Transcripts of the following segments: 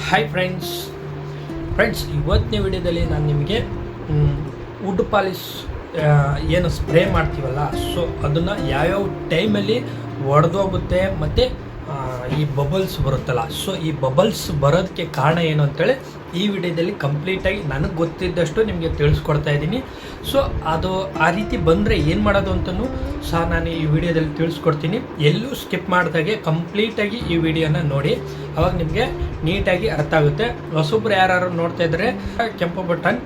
Hi friends ಇವತ್ತಿನ ವಿಡಿಯೋದಲ್ಲಿ ನಾನು ನಿಮಗೆ ವುಡ್ ಪಾಲಿಶ್ ಏನು ಸ್ಪ್ರೇ ಮಾಡ್ತೀವಲ್ಲ, ಸೊ ಅದನ್ನು ಯಾವ್ಯಾವ ಟೈಮಲ್ಲಿ ಒಡೆದೋಗುತ್ತೆ ಮತ್ತು ಈ ಬಬಲ್ಸ್ ಬರುತ್ತಲ್ಲ, ಸೊ ಈ ಬಬಲ್ಸ್ ಬರೋದಕ್ಕೆ ಕಾರಣ ಏನು ಅಂತೇಳಿ ಈ ವಿಡಿಯೋದಲ್ಲಿ ಕಂಪ್ಲೀಟಾಗಿ ನನಗೆ ಗೊತ್ತಿದ್ದಷ್ಟು ನಿಮಗೆ ತಿಳಿಸ್ಕೊಡ್ತಾ ಇದ್ದೀನಿ. ಸೊ ಅದು ಆ ರೀತಿ ಬಂದರೆ ಏನು ಮಾಡೋದು ಅಂತಲೂ ಸಹ ನಾನು ಈ ವಿಡಿಯೋದಲ್ಲಿ ತಿಳಿಸ್ಕೊಡ್ತೀನಿ. ಎಲ್ಲೂ ಸ್ಕಿಪ್ ಮಾಡಿದಾಗೆ ಕಂಪ್ಲೀಟಾಗಿ ಈ ವಿಡಿಯೋನ ನೋಡಿ, ಅವಾಗ ನಿಮಗೆ ನೀಟಾಗಿ ಅರ್ಥ ಆಗುತ್ತೆ. ಹೊಸೊಬ್ರು ಯಾರು ನೋಡ್ತಾ ಇದ್ದರೆ ಕೆಂಪು ಬಟನ್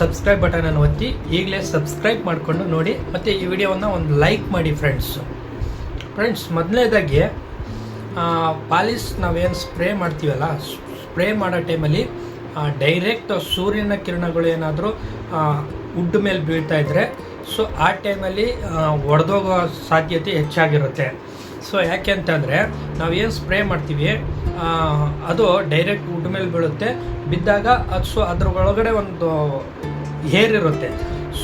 ಸಬ್ಸ್ಕ್ರೈಬ್ ಬಟನನ್ನು ಒತ್ತಿ ಈಗಲೇ ಸಬ್ಸ್ಕ್ರೈಬ್ ಮಾಡಿಕೊಂಡು ನೋಡಿ, ಮತ್ತು ಈ ವಿಡಿಯೋವನ್ನು ಒಂದು ಲೈಕ್ ಮಾಡಿ ಫ್ರೆಂಡ್ಸ್. ಮೊದಲನೇದಾಗಿ ಪಾಲಿಶ್ ನಾವೇನು ಸ್ಪ್ರೇ ಮಾಡ್ತೀವಲ್ಲ, ಸ್ಪ್ರೇ ಮಾಡೋ ಟೈಮಲ್ಲಿ ಡೈರೆಕ್ಟ್ ಸೂರ್ಯನ ಕಿರಣಗಳು ಏನಾದರೂ ವುಡ್ ಮೇಲೆ ಬೀಳ್ತಾ ಇದ್ದರೆ, ಸೊ ಆ ಟೈಮಲ್ಲಿ ಒಡೆದೋಗೋ ಸಾಧ್ಯತೆ ಹೆಚ್ಚಾಗಿರುತ್ತೆ. ಸೊ ಯಾಕೆ ಅಂತಂದರೆ ನಾವೇನು ಸ್ಪ್ರೇ ಮಾಡ್ತೀವಿ ಅದು ಡೈರೆಕ್ಟ್ ವುಡ್ ಮೇಲೆ ಬೀಳುತ್ತೆ, ಬಿದ್ದಾಗ ಅದು ಸೊ ಅದ್ರ ಒಳಗಡೆ ಒಂದು ಏರ್ ಇರುತ್ತೆ.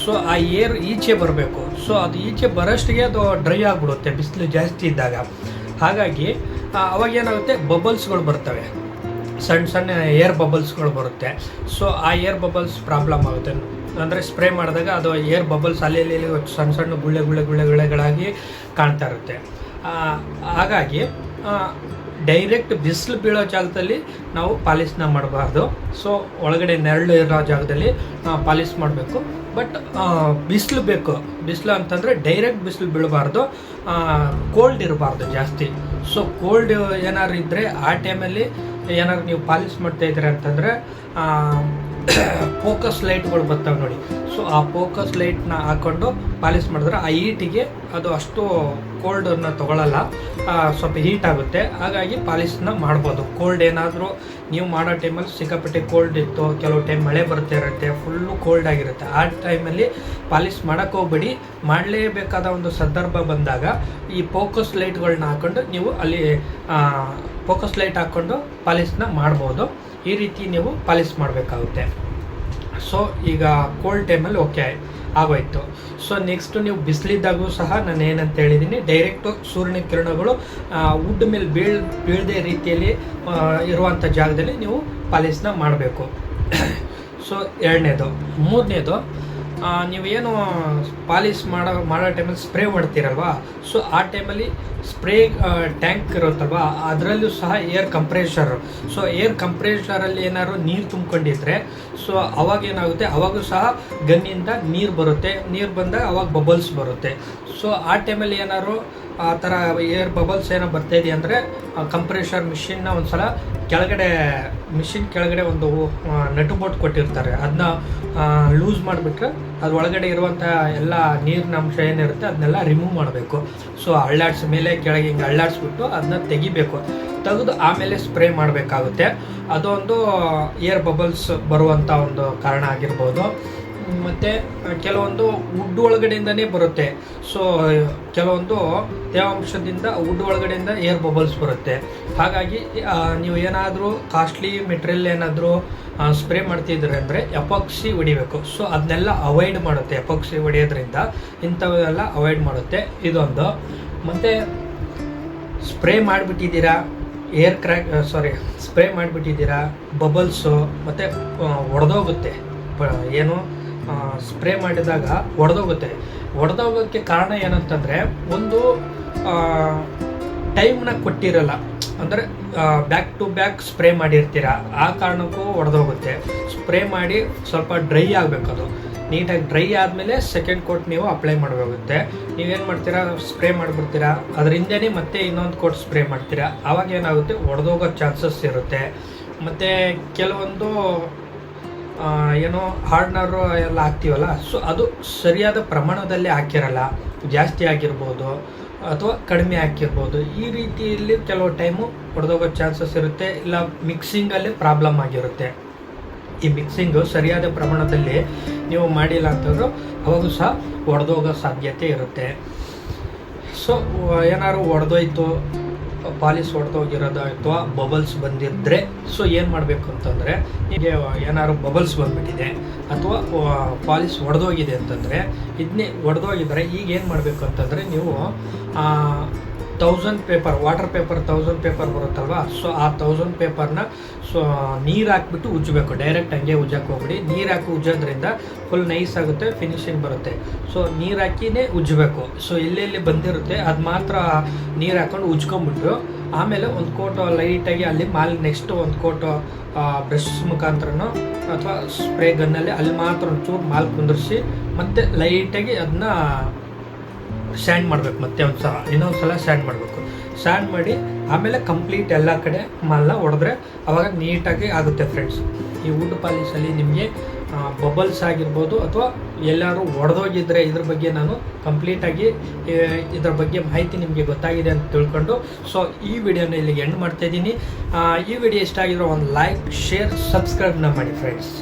ಸೊ ಆ ಏರ್ ಈಚೆ ಬರಬೇಕು. ಸೊ ಅದು ಈಚೆ ಬರೋಷ್ಟಿಗೆ ಅದು ಡ್ರೈ ಆಗಿಬಿಡುತ್ತೆ ಬಿಸಿಲು ಜಾಸ್ತಿ ಇದ್ದಾಗ. ಹಾಗಾಗಿ ಅವಾಗೇನಾಗುತ್ತೆ, ಬಬಲ್ಸ್ಗಳು ಬರ್ತವೆ, ಸಣ್ಣ ಏರ್ ಬಬಲ್ಸ್ಗಳು ಬರುತ್ತೆ. ಸೊ ಆ ಏರ್ ಬಬಲ್ಸ್ ಪ್ರಾಬ್ಲಮ್ ಆಗುತ್ತೆ. ಅಂದರೆ ಸ್ಪ್ರೇ ಮಾಡಿದಾಗ ಅದು ಏರ್ ಬಬಲ್ಸ್ ಅಲ್ಲಿ ಸಣ್ಣ ಗುಳ್ಳೆಗಳಾಗಿ ಕಾಣ್ತಾ ಇರುತ್ತೆ. ಹಾಗಾಗಿ ಡೈರೆಕ್ಟ್ ಬಿಸಿಲು ಬೀಳೋ ಜಾಗದಲ್ಲಿ ನಾವು ಪಾಲಿಶ್ನ ಮಾಡಬಾರ್ದು. ಸೊ ಒಳಗಡೆ ನೆರಳು ಇರೋ ಜಾಗದಲ್ಲಿ ಪಾಲಿಶ್ ಮಾಡಬೇಕು. ಬಟ್ ಬಿಸಿಲು ಬೇಕು. ಬಿಸಿಲು ಅಂತಂದರೆ ಡೈರೆಕ್ಟ್ ಬಿಸಿಲು ಬೀಳಬಾರ್ದು, ಕೋಲ್ಡ್ ಇರಬಾರ್ದು ಜಾಸ್ತಿ. ಸೊ ಕೋಲ್ಡ್ ಏನಾದ್ರು ಇದ್ದರೆ ಆ ಟೈಮಲ್ಲಿ ಏನಾದ್ರು ನೀವು ಪಾಲಿಶ್ ಮಾಡ್ತಾಯಿದ್ದೀರ ಅಂತಂದರೆ ಫೋಕಸ್ ಲೈಟ್ಗಳು ಬರ್ತವೆ ನೋಡಿ. ಸೊ ಆ ಫೋಕಸ್ ಲೈಟ್ನ ಹಾಕ್ಕೊಂಡು ಪಾಲಿಶ್ ಮಾಡಿದ್ರೆ ಆ ಹೀಟಿಗೆ ಅದು ಅಷ್ಟು ಕೋಲ್ಡನ್ನು ತೊಗೊಳ್ಳಲ್ಲ, ಸ್ವಲ್ಪ ಹೀಟ್ ಆಗುತ್ತೆ. ಹಾಗಾಗಿ ಪಾಲಿಶ್ನ ಮಾಡ್ಬೋದು. ಕೋಲ್ಡ್ ಏನಾದರೂ ನೀವು ಮಾಡೋ ಟೈಮಲ್ಲಿ ಸಿಕ್ಕಾಪಟ್ಟೆ ಕೋಲ್ಡ್ ಇತ್ತು, ಕೆಲವು ಟೈಮ್ ಮಳೆ ಬರ್ತಾ ಇರುತ್ತೆ, ಫುಲ್ಲು ಕೋಲ್ಡ್ ಆಗಿರುತ್ತೆ, ಆ ಟೈಮಲ್ಲಿ ಪಾಲಿಶ್ ಮಾಡೋಕ್ಕೆ ಹೋಗ್ಬೇಡಿ. ಮಾಡಲೇಬೇಕಾದ ಒಂದು ಸಂದರ್ಭ ಬಂದಾಗ ಈ ಫೋಕಸ್ ಲೈಟ್ಗಳನ್ನ ಹಾಕ್ಕೊಂಡು ನೀವು ಅಲ್ಲಿ ಫೋಕಸ್ ಲೈಟ್ ಹಾಕ್ಕೊಂಡು ಪಾಲಿಶ್ನ ಮಾಡ್ಬೋದು. ಈ ರೀತಿ ನೀವು ಪಾಲಿಶ್ ಮಾಡಬೇಕಾಗುತ್ತೆ. ಸೊ ಈಗ ಕೋಲ್ಡ್ ಟೈಮಲ್ಲಿ ಓಕೆ ಆಗೋಯ್ತು. ಸೊ ನೆಕ್ಸ್ಟು ನೀವು ಬಿಸಿಲಿದ್ದಾಗೂ ಸಹ ನಾನು ಏನಂತ ಹೇಳಿದ್ದೀನಿ, ಡೈರೆಕ್ಟು ಸೂರ್ಯನ ಕಿರಣಗಳು ವುಡ್ ಮೇಲೆ ಬೀಳದೆ ರೀತಿಯಲ್ಲಿ ಇರುವಂಥ ಜಾಗದಲ್ಲಿ ನೀವು ಪಾಲಿಶ್ನ ಮಾಡಬೇಕು. ಸೊ ಎರಡನೇದು. ಮೂರನೇದು, ನೀವೇನು ಪಾಲಿಶ್ ಮಾಡೋ ಟೈಮಲ್ಲಿ ಸ್ಪ್ರೇ ಮಾಡ್ತೀರಲ್ವಾ, ಸೊ ಆ ಟೈಮಲ್ಲಿ ಸ್ಪ್ರೇ ಟ್ಯಾಂಕ್ ಇರುತ್ತಲ್ವ, ಅದರಲ್ಲೂ ಸಹ ಏರ್ ಕಂಪ್ರೆಷರ್. ಸೊ ಏರ್ ಕಂಪ್ರೆಷರಲ್ಲಿ ಏನಾದ್ರು ನೀರು ತುಂಬಿಕೊಂಡಿದ್ರೆ, ಸೊ ಅವಾಗ ಏನಾಗುತ್ತೆ, ಅವಾಗೂ ಸಹ ಗನ್ನಿಂದ ನೀರು ಬರುತ್ತೆ. ನೀರು ಬಂದಾಗ ಅವಾಗ ಬಬಲ್ಸ್ ಬರುತ್ತೆ. ಸೊ ಆ ಟೈಮಲ್ಲಿ ಏನಾದ್ರು ಆ ಥರ ಏರ್ ಬಬಲ್ಸ್ ಏನೋ ಬರ್ತಾಯಿದೆ ಅಂದರೆ ಕಂಪ್ರೆಷರ್ ಮಿಷಿನ್ನ ಒಂದು ಸಲ ಮಿಷಿನ್ ಕೆಳಗಡೆ ಒಂದು ನಟು ಬೋಟ್ ಕೊಟ್ಟಿರ್ತಾರೆ, ಅದನ್ನ ಲೂಸ್ ಮಾಡಿಬಿಟ್ರೆ ಅದ್ರ ಒಳಗಡೆ ಇರುವಂಥ ಎಲ್ಲ ನೀರಿನ ಅಂಶ ಏನಿರುತ್ತೆ ಅದನ್ನೆಲ್ಲ ರಿಮೂವ್ ಮಾಡಬೇಕು. ಸೊ ಮೇಲೆ ಕೆಳಗೆ ಹಿಂಗೆ ಅಳ್ಳಾಡಿಸ್ಬಿಟ್ಟು ಅದನ್ನ ತೆಗೆದು ಆಮೇಲೆ ಸ್ಪ್ರೇ ಮಾಡಬೇಕಾಗುತ್ತೆ. ಅದೊಂದು ಏರ್ ಬಬಲ್ಸ್ ಬರುವಂಥ ಒಂದು ಕಾರಣ ಆಗಿರ್ಬೋದು. ಮತ್ತು ಕೆಲವೊಂದು ವುಡ್ ಒಳಗಡೆಯಿಂದನೇ ಬರುತ್ತೆ. ಸೊ ಕೆಲವೊಂದು ತೇವಾಂಶದಿಂದ ವುಡ್ ಒಳಗಡೆಯಿಂದ ಏರ್ ಬಬಲ್ಸ್ ಬರುತ್ತೆ. ಹಾಗಾಗಿ ನೀವು ಏನಾದರೂ ಕಾಸ್ಟ್ಲಿ ಮೆಟೀರಿಯಲ್ ಏನಾದರೂ ಸ್ಪ್ರೇ ಮಾಡ್ತಿದ್ರೆ ಅಂದರೆ ಎಪಾಕ್ಸಿ ಹೊಡಿಬೇಕು. ಸೊ ಅದನ್ನೆಲ್ಲ ಅವಾಯ್ಡ್ ಮಾಡುತ್ತೆ. ಎಪಾಕ್ಸಿ ಹೊಡೆಯೋದ್ರಿಂದ ಇಂಥವೆಲ್ಲ ಅವಾಯ್ಡ್ ಮಾಡುತ್ತೆ. ಇದೊಂದು. ಮತ್ತು ಸ್ಪ್ರೇ ಮಾಡಿಬಿಟ್ಟಿದ್ದೀರಾ, ಸ್ಪ್ರೇ ಮಾಡಿಬಿಟ್ಟಿದ್ದೀರಾ, ಬಬಲ್ಸು ಮತ್ತು ಒಡೆದೋಗುತ್ತೆ. ಏನು ಸ್ಪ್ರೇ ಮಾಡಿದಾಗ ಒಡೆದೋಗೋಕ್ಕೆ ಕಾರಣ ಏನಂತಂದರೆ, ಒಂದು ಟೈಮ್ನ ಕೊಟ್ಟಿರಲ್ಲ, ಅಂದರೆ ಬ್ಯಾಕ್ ಟು ಬ್ಯಾಕ್ ಸ್ಪ್ರೇ ಮಾಡಿರ್ತೀರ, ಆ ಕಾರಣಕ್ಕೂ ಒಡೆದೋಗುತ್ತೆ. ಸ್ಪ್ರೇ ಮಾಡಿ ಸ್ವಲ್ಪ ಡ್ರೈ ಆಗಬೇಕು. ಅದು ನೀಟಾಗಿ ಡ್ರೈ ಆದಮೇಲೆ ಸೆಕೆಂಡ್ ಕೋಟ್ ನೀವು ಅಪ್ಲೈ ಮಾಡಬೇಕಾಗುತ್ತೆ. ನೀವೇನು ಮಾಡ್ತೀರಾ, ಸ್ಪ್ರೇ ಮಾಡಿಬಿಡ್ತೀರಾ, ಅದರಿಂದನೇ ಮತ್ತೆ ಇನ್ನೊಂದು ಕೋಟ್ ಸ್ಪ್ರೇ ಮಾಡ್ತೀರಾ. ಆವಾಗ ಏನಾಗುತ್ತೆ, ಒಡೆದೋಗೋ ಚಾನ್ಸಸ್ ಇರುತ್ತೆ. ಮತ್ತು ಕೆಲವೊಂದು ಏನೋ ಹಾರ್ಡ್ನರು ಎಲ್ಲ ಹಾಕ್ತೀವಲ್ಲ, ಸೊ ಅದು ಸರಿಯಾದ ಪ್ರಮಾಣದಲ್ಲಿ ಹಾಕಿರಲ್ಲ, ಜಾಸ್ತಿ ಆಗಿರ್ಬೋದು ಅಥವಾ ಕಡಿಮೆ ಹಾಕಿರ್ಬೋದು. ಈ ರೀತಿಯಲ್ಲಿ ಕೆಲವು ಟೈಮು ಹೊಡೆದೋಗೋ ಚಾನ್ಸಸ್ ಇರುತ್ತೆ. ಇಲ್ಲ ಮಿಕ್ಸಿಂಗಲ್ಲಿ ಪ್ರಾಬ್ಲಮ್ ಆಗಿರುತ್ತೆ. ಈ ಮಿಕ್ಸಿಂಗು ಸರಿಯಾದ ಪ್ರಮಾಣದಲ್ಲಿ ನೀವು ಮಾಡಿಲ್ಲ ಅಂತಂದರೂ ಅವಾಗೂ ಸಹ ಒಡೆದೋಗೋ ಸಾಧ್ಯತೆ ಇರುತ್ತೆ. ಸೊ ಏನಾದ್ರು ಒಡೆದೋಯ್ತು, ಪಾಲಿಶ್ ಹೊಡೆದೋಗಿರೋದು ಅಥವಾ ಬಬಲ್ಸ್ ಬಂದಿದ್ದರೆ, ಸೊ ಏನು ಮಾಡಬೇಕು ಅಂತಂದರೆ, ಹೀಗೆ ಏನಾದ್ರು ಬಬಲ್ಸ್ ಬಂದುಬಿಟ್ಟಿದೆ ಅಥವಾ ಪಾಲಿಶ್ ಹೊಡೆದೋಗಿದೆ ಅಂತಂದರೆ, ಇದನ್ನೇ ಹೊಡೆದೋಗಿದ್ರೆ ಈಗ ಏನು ಮಾಡಬೇಕು ಅಂತಂದರೆ, ನೀವು 1000 ಪೇಪರ್, ವಾಟರ್ ಪೇಪರ್ 1000 ಪೇಪರ್ ಬರುತ್ತಲ್ವಾ, ಸೊ ಆ 1000 ಪೇಪರ್ನ ಸೊ ನೀರು ಹಾಕ್ಬಿಟ್ಟು ಉಜ್ಜಬೇಕು. ಡೈರೆಕ್ಟ್ ಹಂಗೆ ಉಜ್ಜಕ್ಕೆ ಹೋಗ್ಬಿಡಿ. ನೀರು ಹಾಕಿ ಉಜ್ಜೋದ್ರಿಂದ ಫುಲ್ ನೈಸ್ ಆಗುತ್ತೆ, ಫಿನಿಶಿಂಗ್ ಬರುತ್ತೆ. ಸೊ ನೀರು ಹಾಕಿನೇ ಉಜ್ಜಬೇಕು. ಸೊ ಎಲ್ಲೆಲ್ಲಿ ಬಂದಿರುತ್ತೆ ಅದು ಮಾತ್ರ ನೀರು ಹಾಕೊಂಡು ಉಜ್ಕೊಂಬಿಟ್ಟು ಆಮೇಲೆ ಒಂದು ಕೋಟು ಲೈಟಾಗಿ ಅಲ್ಲಿ ನೆಕ್ಸ್ಟ್ ಒಂದು ಕೋಟು ಬ್ರಷ್ ಮುಖಾಂತರನೋ ಅಥವಾ ಸ್ಪ್ರೇ ಗನ್ನಲ್ಲಿ ಅಲ್ಲಿ ಮಾತ್ರ ಒಂಚೂರು ಮಾಲ್ ಕುಂದಿರಿಸಿ ಮತ್ತೆ ಲೈಟಾಗಿ ಅದನ್ನ ಸ್ಯಾಂಡ್ ಮಾಡಬೇಕು. ಮತ್ತೆ ಇನ್ನೊಂದು ಸಲ ಸ್ಯಾಂಡ್ ಮಾಡಬೇಕು. ಸ್ಯಾಂಡ್ ಮಾಡಿ ಆಮೇಲೆ ಕಂಪ್ಲೀಟ್ ಎಲ್ಲ ಕಡೆ ಮಾಲ್ನ ಹೊಡೆದ್ರೆ ಅವಾಗ ನೀಟಾಗಿ ಆಗುತ್ತೆ ಫ್ರೆಂಡ್ಸ್. ಈ ವುಡ್ ಪಾಲಿಶಲ್ಲಿ ನಿಮಗೆ ಬಬಲ್ಸ್ ಆಗಿರ್ಬೋದು ಅಥವಾ ಎಲ್ಲರೂ ಒಡೆದೋಗಿದ್ರೆ ಇದ್ರ ಬಗ್ಗೆ ನಾನು ಕಂಪ್ಲೀಟಾಗಿ ಇದ್ರ ಬಗ್ಗೆ ಮಾಹಿತಿ ನಿಮಗೆ ಗೊತ್ತಾಗಿದೆ ಅಂತ ತಿಳ್ಕೊಂಡು ಸೊ ಈ ವಿಡಿಯೋನ ಇಲ್ಲಿಗೆ ಎಂಡ್ ಮಾಡ್ತಾಯಿದ್ದೀನಿ. ಈ ವಿಡಿಯೋ ಇಷ್ಟ ಆಗಿರೋ ಒಂದು ಲೈಕ್, ಶೇರ್, ಸಬ್ಸ್ಕ್ರೈಬ್ನ ಮಾಡಿ ಫ್ರೆಂಡ್ಸ್.